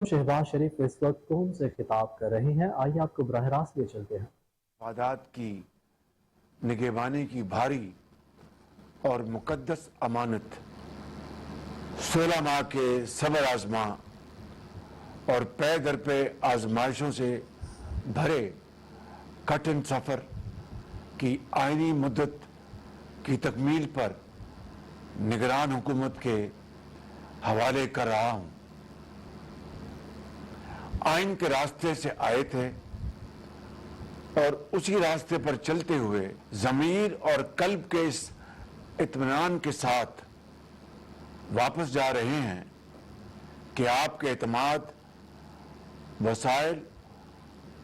शहबाज शरीफ इस वक्त कौन से खिताब कर रहे हैं, आइए आपको बराह रास्त ले चलते हैं। वादात की निगहबानी की भारी और मुकद्दस अमानत 16 माह के सब्र आजमा और पे दर पे आजमाइशों से भरे कठिन सफ़र की आइनी मुद्दत की तकमील पर निगरान हुकूमत के हवाले कर रहा हूँ। आइन के रास्ते से आए थे और उसी रास्ते पर चलते हुए ज़मीर और कल्ब के इस इत्मीनान के साथ वापस जा रहे हैं कि आपके एतमाद, वसाइल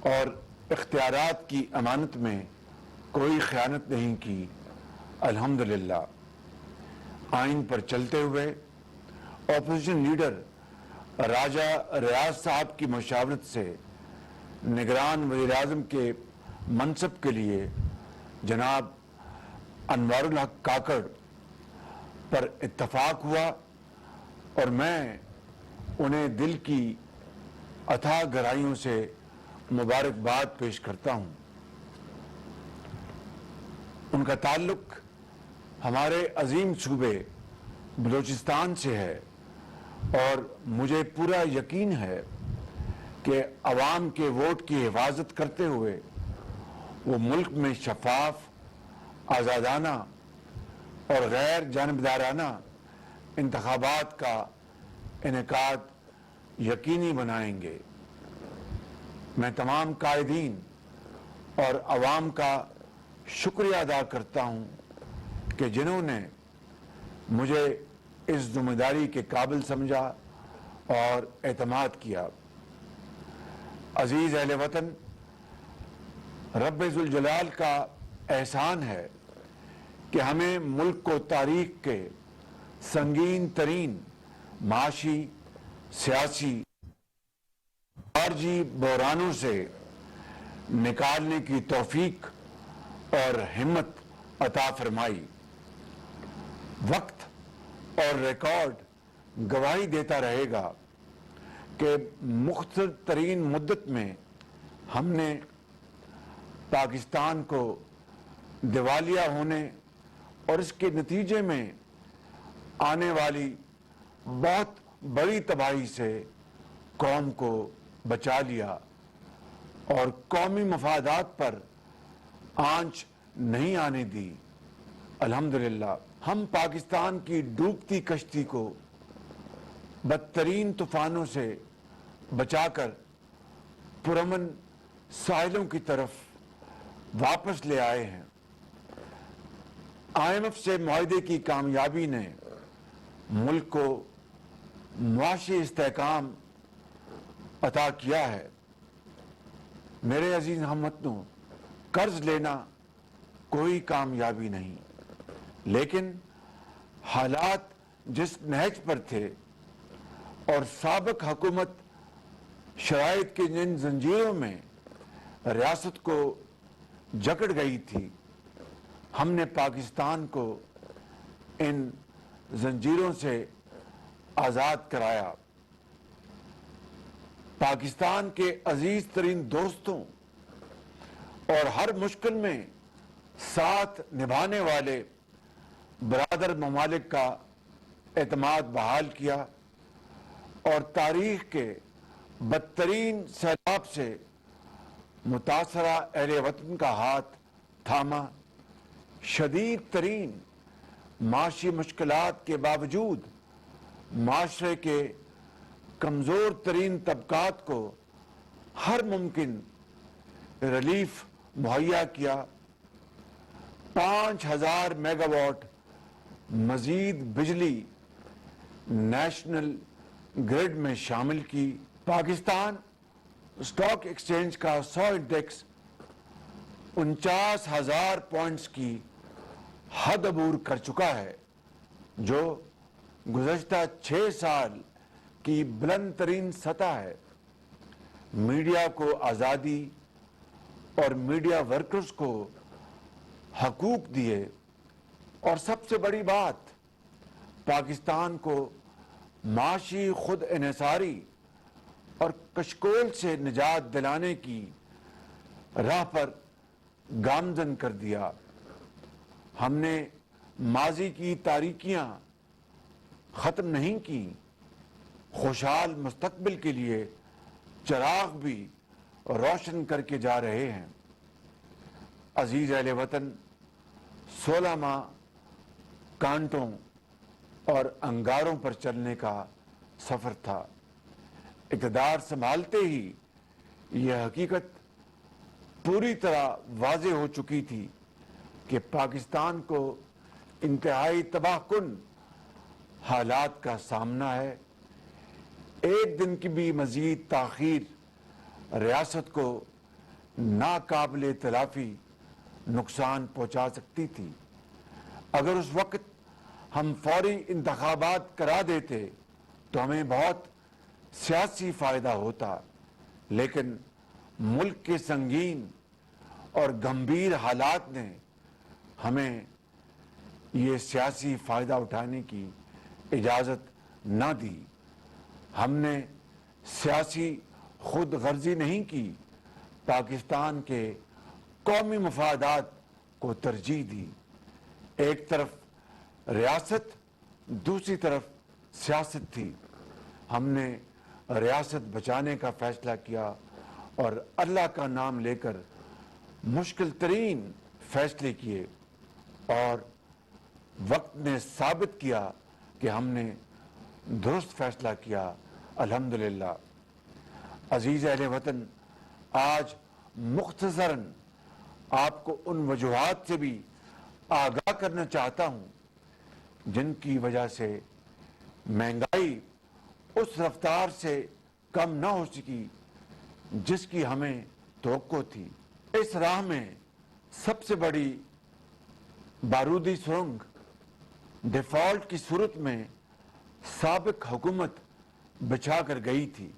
और इख्तियारात की अमानत में कोई ख़यानत नहीं की। अल्हम्दुलिल्लाह। आइन पर चलते हुए अपोजिशन लीडर राजा रियाज साहब की मशावरत से निगरान वज़ीर-ए-आज़म के मनसब के लिए जनाब अनवारुल हक काकड़ पर इत्तफाक हुआ और मैं उन्हें दिल की अथाह गहराइयों से मुबारकबाद पेश करता हूँ। उनका ताल्लुक हमारे अजीम सूबे बलूचिस्तान से है और मुझे पूरा यकीन है कि अवाम के वोट की हिफाजत करते हुए वो मुल्क में शफाफ, आज़ादाना और गैर जानिबदाराना इंतखाबात का इनेकाद यकीनी बनाएंगे। मैं तमाम कायदीन और अवाम का शुक्रिया अदा करता हूँ कि जिन्होंने मुझे इस जिम्मेदारी के काबिल समझा और एतमाद किया। अजीज अहले वतन, रब्बे जुल जलाल का एहसान है कि हमें मुल्क को तारीख के संगीन तरीन माशी, सियासी, खारजी बहरानों से निकालने की तौफीक और हिम्मत अता फरमाई। वक्त और रिकॉर्ड गवाही देता रहेगा कि मुख्तसर तरीन मुद्दत में हमने पाकिस्तान को दिवालिया होने और इसके नतीजे में आने वाली बहुत बड़ी तबाही से कौम को बचा लिया और कौमी मफादात पर आंच नहीं आने दी। अल्हम्दुलिल्लाह, हम पाकिस्तान की डूबती कश्ती को बदतरीन तूफानों से बचाकर पुरअमन साहिलों की तरफ वापस ले आए हैं। IMF से मुआहदे की कामयाबी ने मुल्क को मुआशी इस्तेहकाम अता किया है। मेरे अजीज हमवतनों, कर्ज लेना कोई कामयाबी नहीं, लेकिन हालात जिस नहज पर थे और साबिक हुकूमत शराइत की जिन जंजीरों में रियासत को जकड़ गई थी, हमने पाकिस्तान को इन जंजीरों से आज़ाद कराया। पाकिस्तान के अजीज तरीन दोस्तों और हर मुश्किल में साथ निभाने वाले बरादर ममालिक का एतमाद बहाल किया और तारीख के बदतरीन सैलाब से मुतासरा अहले वतन का हाथ थामा। शदीद तरीन माशी मुश्किलात के बावजूद माशरे के कमज़ोर तरीन तबकात को हर मुमकिन रिलीफ मुहैया किया। 5000 मेगावाट मजीद बिजली नेशनल ग्रिड में शामिल की। पाकिस्तान स्टॉक एक्सचेंज का 100 इंडेक्स 49,000 पॉइंट्स की हद अबूर कर चुका है, जो गुज़श्ता 6 साल की बुलंद तरीन सतह है। मीडिया को आज़ादी और मीडिया वर्कर्स को हकूक दिए और सबसे बड़ी बात, पाकिस्तान को माशी खुद इन्हिसारी کشکول سے نجات دلانے کی راہ پر گامزن کر دیا۔ ہم نے ماضی کی تاریکیاں ختم نہیں کی، خوشحال مستقبل کے لیے چراغ بھی روشن کر کے جا رہے ہیں۔ عزیز اہل وطن، 16 ماہ کانٹوں اور انگاروں پر چلنے کا سفر تھا۔ اقتدار سنبھالتے ہی یہ حقیقت پوری طرح واضح ہو چکی تھی کہ پاکستان کو انتہائی تباہ کن حالات کا سامنا ہے۔ ایک دن کی بھی مزید تاخیر ریاست کو ناقابل تلافی نقصان پہنچا سکتی تھی۔ اگر اس وقت ہم فوری انتخابات کرا دیتے تو ہمیں بہت سیاسی فائدہ ہوتا، لیکن ملک کے سنگین اور گمبھیر حالات نے ہمیں یہ سیاسی فائدہ اٹھانے کی اجازت نہ دی۔ ہم نے سیاسی خود غرضی نہیں کی، پاکستان کے قومی مفادات کو ترجیح دی۔ ایک طرف ریاست، دوسری طرف سیاست تھی۔ ہم نے ریاست بچانے کا فیصلہ کیا اور اللہ کا نام لے کر مشکل ترین فیصلے کیے، اور وقت نے ثابت کیا کہ ہم نے درست فیصلہ کیا، الحمدللہ۔ عزیز اہل وطن، آج مختصراً آپ کو ان وجوہات سے بھی آگاہ کرنا چاہتا ہوں جن کی وجہ سے مہنگائی اس رفتار سے کم نہ ہو سکی جس کی ہمیں توقع تھی۔ اس راہ میں سب سے بڑی بارودی سرنگ ڈیفالٹ کی صورت میں سابق حکومت بچھا کر گئی تھی،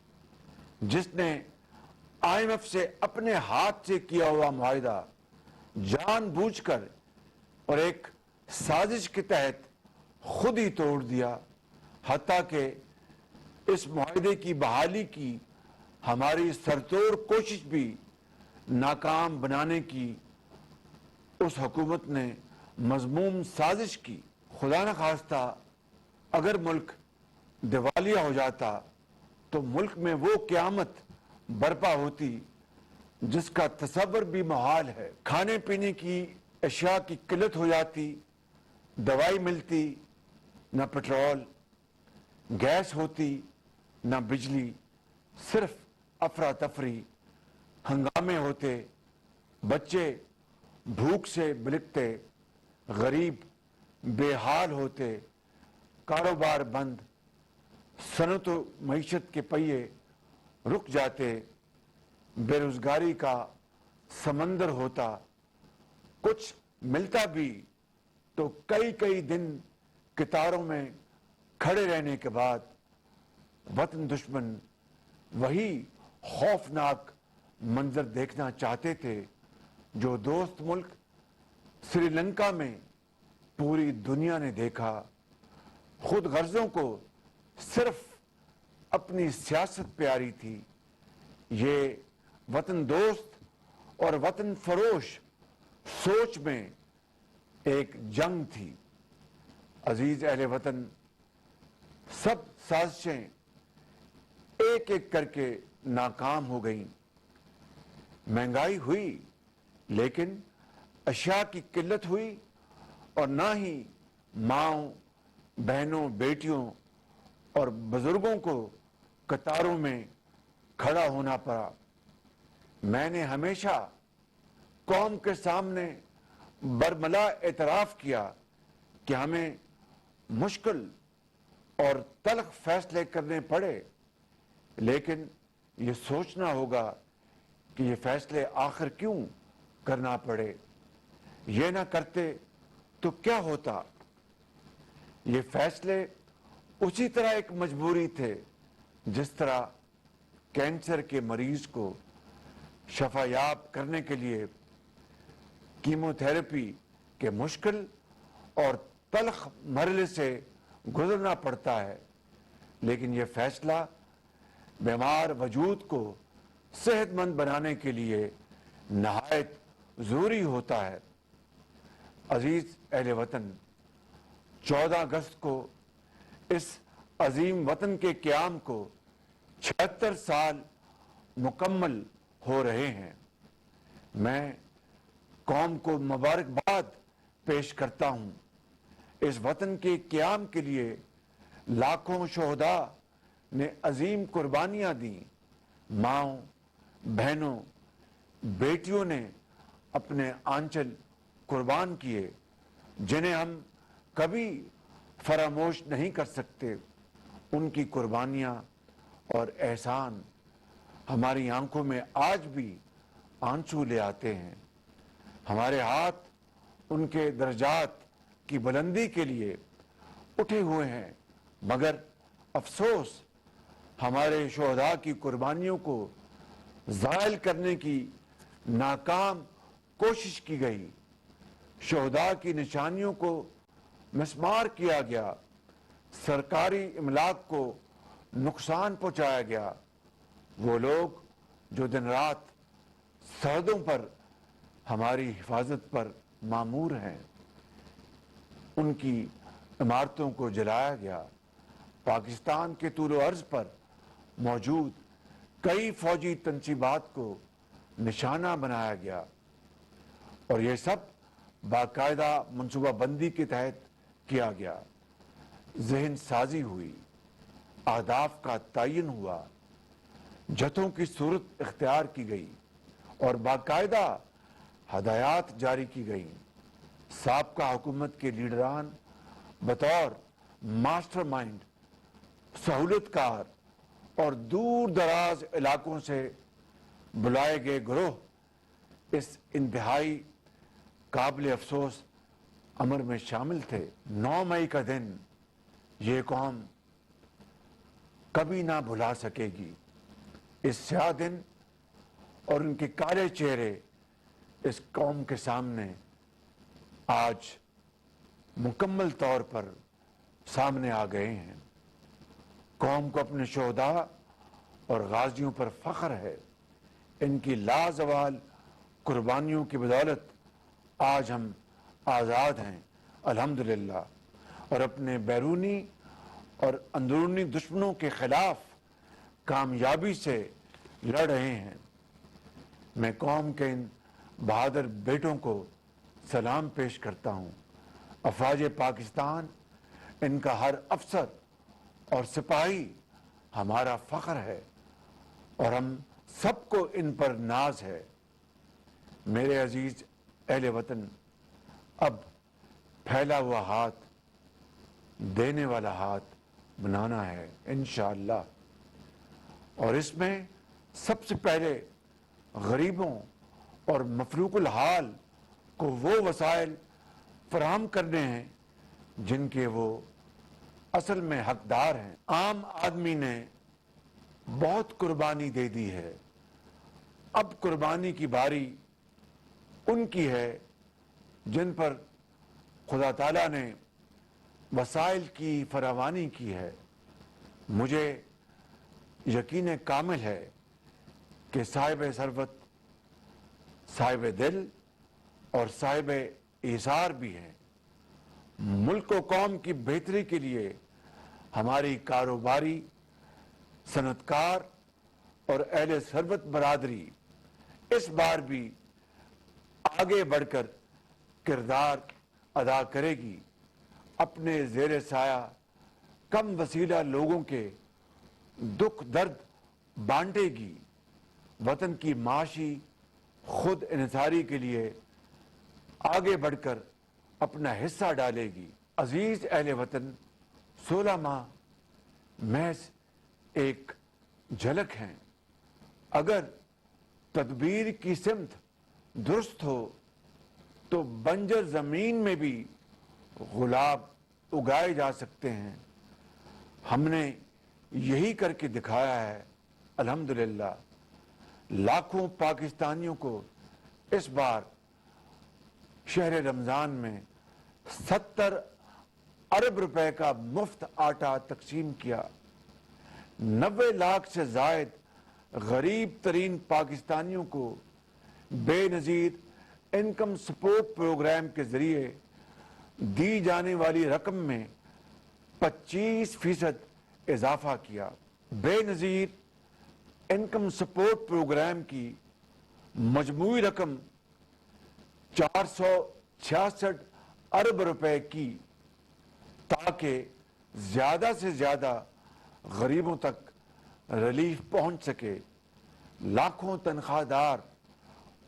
جس نے IMF سے اپنے ہاتھ سے کیا ہوا معاہدہ جان بوجھ کر اور ایک سازش کے تحت خود ہی توڑ دیا، حتیٰ کہ اس معاہدے کی بحالی کی ہماری سرتوڑ کوشش بھی ناکام بنانے کی اس حکومت نے مذموم سازش کی۔ خدا نہ خواستہ اگر ملک دیوالیہ ہو جاتا تو ملک میں وہ قیامت برپا ہوتی جس کا تصور بھی محال ہے۔ کھانے پینے کی اشیاء کی قلت ہو جاتی، دوائی ملتی نہ، پیٹرول گیس ہوتی نہ، بجلی، صرف افراتفری، ہنگامے ہوتے، بچے بھوک سے بلکتے، غریب بے حال ہوتے، کاروبار بند، صنعت و معیشت کے پہیے رک جاتے، بے روزگاری کا سمندر ہوتا، کچھ ملتا بھی تو کئی کئی دن قطاروں میں کھڑے رہنے کے بعد وطن دشمن وہی خوفناک منظر دیکھنا چاہتے تھے جو دوست ملک سری لنکا میں پوری دنیا نے دیکھا۔ خود غرضوں کو صرف اپنی سیاست پیاری تھی۔ یہ وطن دوست اور وطن فروش سوچ میں ایک جنگ تھی۔ عزیز اہل وطن، سب سازشیں ایک ایک کر کے ناکام ہو گئیں۔ مہنگائی ہوئی لیکن اشیاء کی قلت ہوئی، اور نہ ہی ماؤں، بہنوں، بیٹیوں اور بزرگوں کو قطاروں میں کھڑا ہونا پڑا۔ میں نے ہمیشہ قوم کے سامنے برملا اعتراف کیا کہ ہمیں مشکل اور تلخ فیصلے کرنے پڑے، لیکن یہ سوچنا ہوگا کہ یہ فیصلے آخر کیوں کرنا پڑے۔ یہ نہ کرتے تو کیا ہوتا؟ یہ فیصلے اسی طرح ایک مجبوری تھے جس طرح کینسر کے مریض کو شفا یاب کرنے کے لیے کیمو تھراپی کے مشکل اور تلخ مرحلے سے گزرنا پڑتا ہے، لیکن یہ فیصلہ बीमार वजूद को सेहतमंद बनाने के लिए नहायत ज़रूरी होता है। अजीज अहले वतन, 14 अगस्त को इस अजीम वतन के क़याम को 76 साल मुकम्मल हो रहे हैं। मैं कौम को मुबारकबाद पेश करता हूँ। इस वतन के क़याम के लिए लाखों शोहदा ने अजीम कुर्बानियाँ दी। माँओं, बहनों, बेटियों ने अपने आंचल कुर्बान किए, जिन्हें हम कभी फरामोश नहीं कर सकते। उनकी कुर्बानियाँ और एहसान हमारी आंखों में आज भी आंसू ले आते हैं। हमारे हाथ उनके दर्जात की बुलंदी के लिए उठे हुए हैं, मगर अफसोस हमारे शोहदा की कुर्बानियों को ज़ायल करने की नाकाम कोशिश की गई। शोहदा की निशानियों को मिसमार किया गया, सरकारी इमलाक को नुकसान पहुंचाया गया। वो लोग जो दिन रात सरहदों पर हमारी हिफाजत पर मामूर हैं, उनकी इमारतों को जलाया गया। पाकिस्तान के तूल अर्ज पर मौजूद कई फौजी तंसीबात को निशाना बनाया गया और ये सब बाकायदा मनसूबाबंदी के तहत किया गया। जहन साजी हुई, अहदाफ का तयन हुआ, जथों की सूरत इख्तियार की गई और बाकायदा हदायत जारी की गई। साबका हुकूमत के लीडरान बतौर मास्टरमाइंड, सहूलतकार और दूर दराज इलाकों से बुलाए गए गिरोह इस इंतहाई काबिल अफसोस अमर में शामिल थे। 9 मई का दिन ये कौम कभी ना भुला सकेगी। इस स्याह दिन और उनके काले चेहरे इस कौम के सामने आज मुकम्मल तौर पर सामने आ गए हैं। कौम को अपने शोहदा और गाजियों पर फख्र है। इनकी लाजवाल कुर्बानियों की बदौलत आज हम आज़ाद हैं अल्हम्दुलिल्लाह और अपने बैरूनी और अंदरूनी दुश्मनों के खिलाफ कामयाबी से लड़ रहे हैं। मैं कौम के इन बहादुर बेटों को सलाम पेश करता हूँ। अफवाज पाकिस्तान, इनका हर अफसर और सिपाही हमारा फख्र है और हम सबको इन पर नाज है। मेरे अजीज अहले वतन, अब फैला हुआ हाथ देने वाला हाथ बनाना है इंशाअल्लाह और इसमें सबसे पहले गरीबों और मफलूकुल हाल को वो वसाइल फराहम करने हैं जिनके वो असल में हकदार हैं। आम आदमी ने बहुत कुर्बानी दे दी है, अब कुर्बानी की बारी उनकी है जिन पर खुदा ताला ने वसाइल की फरावानी की है। मुझे यकीन कामिल है कि साहिब सरवत, साहिब दिल और साहिब ईसार भी हैं। मुल्क व कौम की बेहतरी के लिए हमारी कारोबारी, सनतकार और अहले सरवत बरादरी इस बार भी आगे बढ़कर किरदार अदा करेगी। अपने ज़ेरे साया कम वसीला लोगों के दुख दर्द बांटेगी। वतन की माशी खुद इन्सारी के लिए आगे बढ़कर अपना हिस्सा डालेगी। अजीज अहले वतन, 16 माह महज एक झलक हैं। अगर तदबीर की सिमत दुरुस्त हो तो बंजर जमीन में भी गुलाब उगाए जा सकते हैं। हमने यही करके दिखाया है अल्हम्दुलिल्लाह। लाखों पाकिस्तानियों को इस बार शहर रमजान में 70 अरब रुपए का मुफ्त आटा तकसीम किया। 90 लाख से जायद गरीब तरीन पाकिस्तानियों को बेनजीर इनकम सपोर्ट प्रोग्राम के जरिए दी जाने वाली रकम में 25% इजाफा किया। बेनजीर इनकम सपोर्ट प्रोग्राम की मजमूई रकम 466 अरब रुपए की, ताकि ज्यादा से ज्यादा गरीबों तक रिलीफ पहुंच सके। लाखों तनख्वाहदार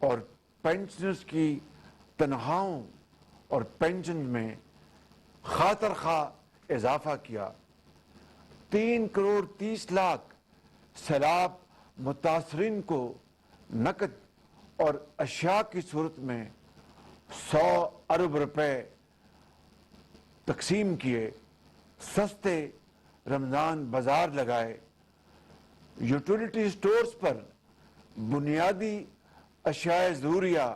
और पेंशनर्स की तनख्वाहों और पेंशन में खातर खा इजाफा किया। 3 करोड़ 30 लाख सैलाब मुतासरीन को नकद और अशिया की सूरत में 100 अरब रुपए तकसीम किए। सस्ते रमजान बाजार लगाए। यूटिलिटी स्टोर्स पर बुनियादी अशियाए ज़रूरिया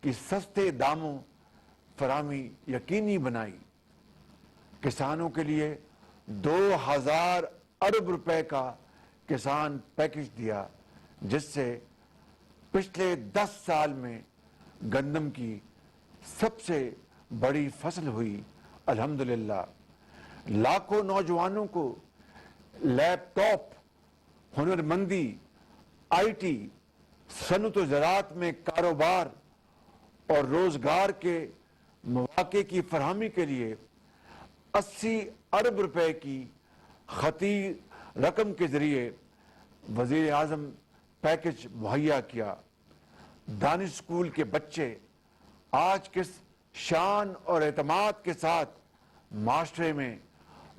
की सस्ते दामों फराहमी यकीनी बनाई। किसानों के लिए 2000 अरब रुपए का किसान पैकेज दिया, जिससे पिछले 10 साल में गंदम की सबसे बड़ी फसल हुई। अल्हम्दुलिल्लाह। लाखों नौजवानों को लैपटॉप, हुनरमंदी, आईटी, सनअत व ज़राअत में कारोबार और रोजगार के मौके की फरहमी के लिए 80 अरब रुपए की खती रकम के जरिए वजीर आजम पैकेज मुहैया किया। दानिश स्कूल के बच्चे आज किस शान और एतमाद के साथ माशरे में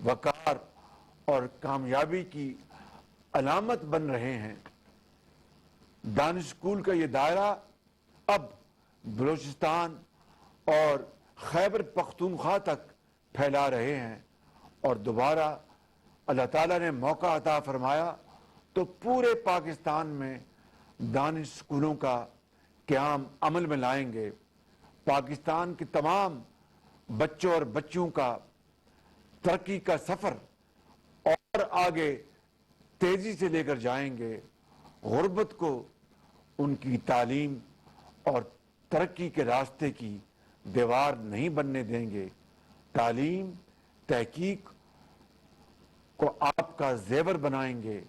वकार और कामयाबी की अलामत बन रहे हैं। दानिश स्कूल का ये दायरा अब बलूचिस्तान और खैबर पख्तूनख्वा तक फैला रहे हैं, और दोबारा अल्लाह ताला ने मौका अता फरमाया तो पूरे पाकिस्तान में दानिश स्कूलों का क़याम अमल में लाएंगे। पाकिस्तान के तमाम बच्चों और बच्चियों का तरक्की का सफर और आगे तेजी से लेकर जाएंगे। गुर्बत को उनकी तालीम और तरक्की के रास्ते की दीवार नहीं बनने देंगे। तालीम, तहकीक को आपका जेवर बनाएंगे।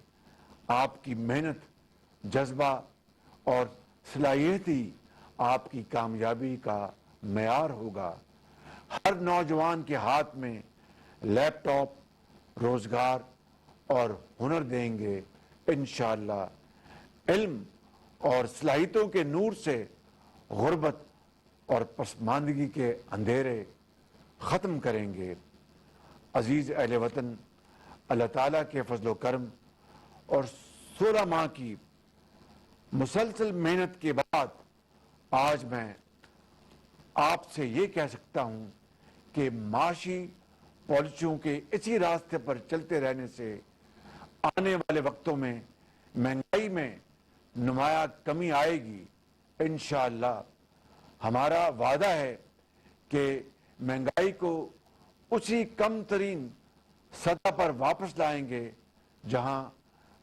आपकी मेहनत, जज्बा और सलाहियत ही आपकी कामयाबी का मेयार होगा। हर नौजवान के हाथ में लैपटॉप, रोजगार और हुनर देंगे इंशाअल्लाह। इल्म और सलाहियतों के नूर से गुर्बत और पसमानदगी के अंधेरे ख़त्म करेंगे। अजीज़ अहले वतन, अल्लाह ताला के फजलो करम और 16 माह की मुसलसल मेहनत के बाद आज मैं आपसे ये कह सकता हूं कि माशी पॉलिसियों के इसी रास्ते पर चलते रहने से आने वाले वक्तों में महंगाई में नुमाया कमी आएगी इंशाअल्लाह। हमारा वादा है कि महंगाई को उसी कम तरीन सतह पर वापस लाएंगे जहां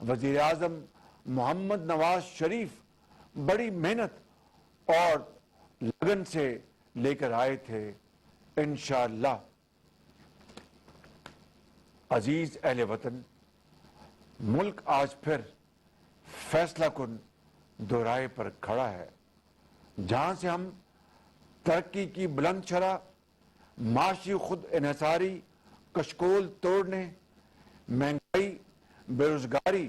वजीर आजम मोहम्मद नवाज शरीफ बड़ी मेहनत और लगन से लेकर आए थे इंशाअल्लाह। अजीज अहले वतन, मुल्क आज फिर फैसला कुन दोराहे पर खड़ा है, जहां से हम तरक्की की बुलंद शरह, माशी खुद इन्हिसारी कशकोल तोड़ने, महंगाई, बेरोजगारी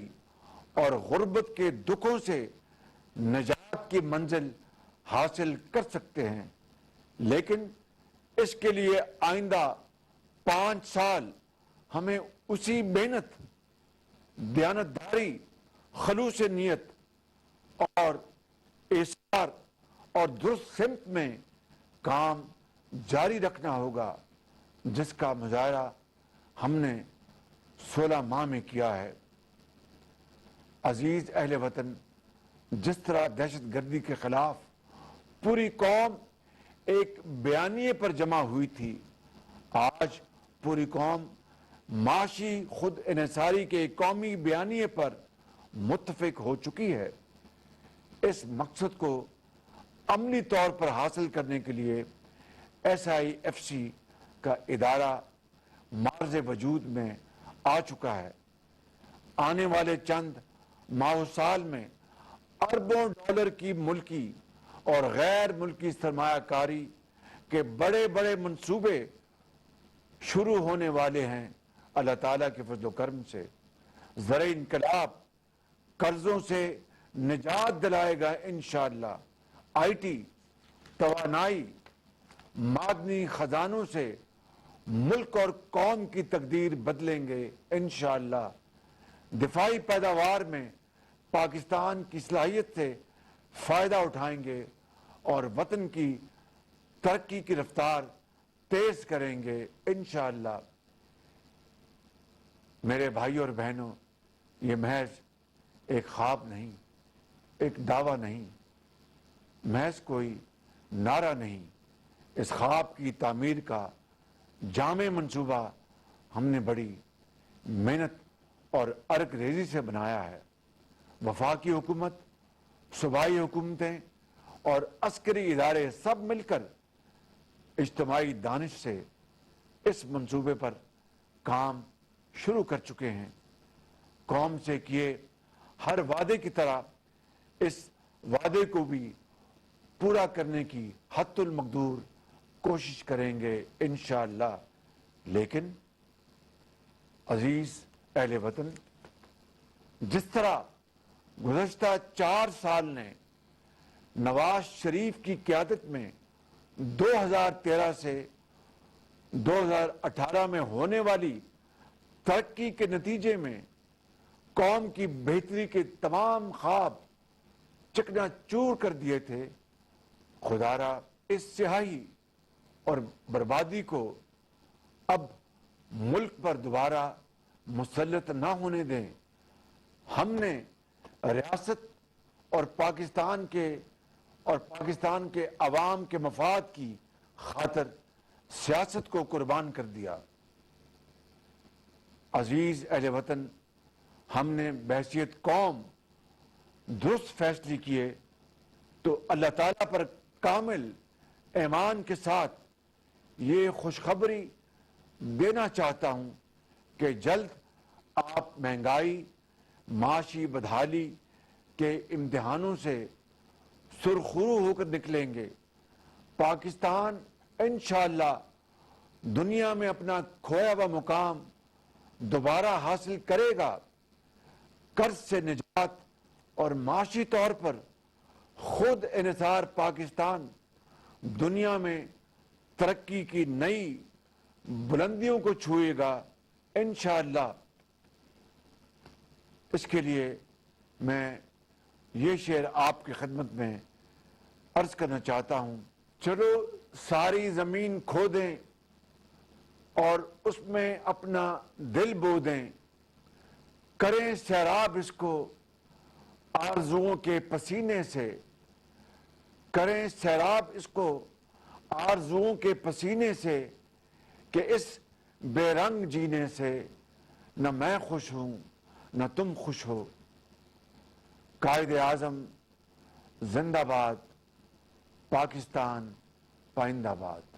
और गुर्बत के दुखों से निजात की मंजिल हासिल कर सकते हैं। लेकिन इसके लिए आइंदा 5 साल हमें उसी मेहनत, दयानतदारी, खलूस नीयत और इसार और दुरुस्त सिमत में काम जारी रखना होगा, जिसका मुजाहरा हमने 16 माह में किया है। अजीज अहले वतन, जिस तरह दहशत गर्दी के खिलाफ पूरी कौम एक बयानिए पर जमा हुई थी, आज पूरी कौम معاشی خود انحصاری کے قومی بیانیے پر متفق ہو چکی ہے۔ اس مقصد کو عملی طور پر حاصل کرنے کے لیے SIFC کا ادارہ معرض وجود میں آ چکا ہے۔ آنے والے چند ماہ و سال میں اربوں ڈالر کی ملکی اور غیر ملکی سرمایہ کاری کے بڑے بڑے منصوبے شروع ہونے والے ہیں۔ اللہ تعالیٰ کے فضل و کرم سے زرعی انقلاب قرضوں سے نجات دلائے گا انشاءاللہ۔ IT، توانائی، معدنی خزانوں سے ملک اور قوم کی تقدیر بدلیں گے انشاءاللہ۔ دفاعی پیداوار میں پاکستان کی صلاحیت سے فائدہ اٹھائیں گے اور وطن کی ترقی کی رفتار تیز کریں گے انشاءاللہ۔ میرے بھائیوں اور بہنوں، یہ محض ایک خواب نہیں، ایک دعویٰ نہیں، محض کوئی نعرہ نہیں، اس خواب کی تعمیر کا جامع منصوبہ ہم نے بڑی محنت اور عرق ریزی سے بنایا ہے۔ وفاقی حکومت، صوبائی حکومتیں اور عسکری ادارے سب مل کر اجتماعی دانش سے اس منصوبے پر کام شروع کر چکے ہیں۔ قوم سے کیے ہر وعدے کی طرح اس وعدے کو بھی پورا کرنے کی حد المقدور کوشش کریں گے انشاءاللہ۔ لیکن عزیز اہل وطن، جس طرح گزشتہ 4 سال نے نواز شریف کی قیادت میں 2013 سے 2018 میں ہونے والی ترقی کے نتیجے میں قوم کی بہتری کے تمام خواب چکنا چور کر دیے تھے، خدا را اس سیاہی اور بربادی کو اب ملک پر دوبارہ مسلط نہ ہونے دیں۔ ہم نے ریاست اور پاکستان کے عوام کے مفاد کی خاطر سیاست کو قربان کر دیا۔ عزیز اہل وطن، ہم نے بحیثیت قوم درست فیصلے کیے تو اللہ تعالیٰ پر کامل ایمان کے ساتھ یہ خوشخبری دینا چاہتا ہوں کہ جلد آپ مہنگائی، معاشی بدحالی کے امتحانوں سے سرخرو ہو کر نکلیں گے۔ پاکستان انشاءاللہ دنیا میں اپنا کھویا ہوا مقام دوبارہ حاصل کرے گا۔ قرض سے نجات اور معاشی طور پر خود انحصار پاکستان دنیا میں ترقی کی نئی بلندیوں کو چھوئے گا انشاءاللہ۔ اس کے لیے میں یہ شعر آپ کی خدمت میں عرض کرنا چاہتا ہوں۔ چلو ساری زمین کھو دیں اور اس میں اپنا دل بو دیں، کریں سیراب اس کو آرزوؤں کے پسینے سے، کریں سیراب اس کو آرزوؤں کے پسینے سے، کہ اس بے رنگ جینے سے نہ میں خوش ہوں نہ تم خوش ہو۔ قائد اعظم زندہ باد، پاکستان پائندہ باد۔